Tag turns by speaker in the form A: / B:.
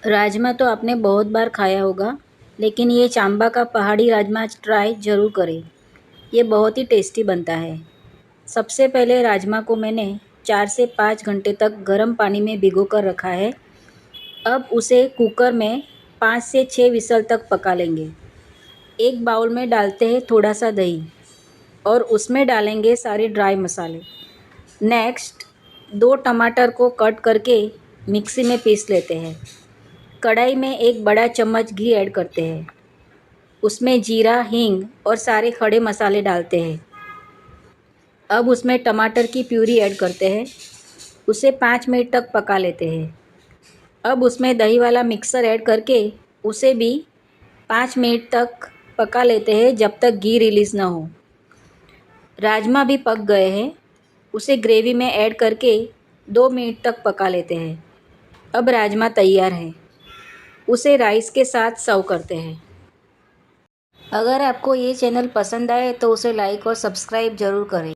A: राजमा तो आपने बहुत बार खाया होगा, लेकिन ये चांबा का पहाड़ी राजमा ट्राई ज़रूर करें। ये बहुत ही टेस्टी बनता है। सबसे पहले राजमा को मैंने 4 से 5 घंटे तक गर्म पानी में भिगो कर रखा है। अब उसे कुकर में 5 से 6 विसल तक पका लेंगे। एक बाउल में डालते हैं थोड़ा सा दही और उसमें डालेंगे सारे ड्राई मसाले। नेक्स्ट 2 टमाटर को कट करके मिक्सी में पीस लेते हैं। कढ़ाई में एक बड़ा चम्मच घी ऐड करते हैं। उसमें जीरा, हींग और सारे खड़े मसाले डालते हैं। अब उसमें टमाटर की प्यूरी ऐड करते हैं। उसे 5 मिनट तक पका लेते हैं। अब उसमें दही वाला मिक्सर ऐड करके उसे भी 5 मिनट तक पका लेते हैं जब तक घी रिलीज़ ना हो। राजमा भी पक गए हैं। उसे ग्रेवी में ऐड करके 2 मिनट तक पका लेते हैं। अब राजमा तैयार है। उसे राइस के साथ सर्व करते हैं। अगर आपको ये चैनल पसंद आए तो उसे लाइक और सब्सक्राइब ज़रूर करें।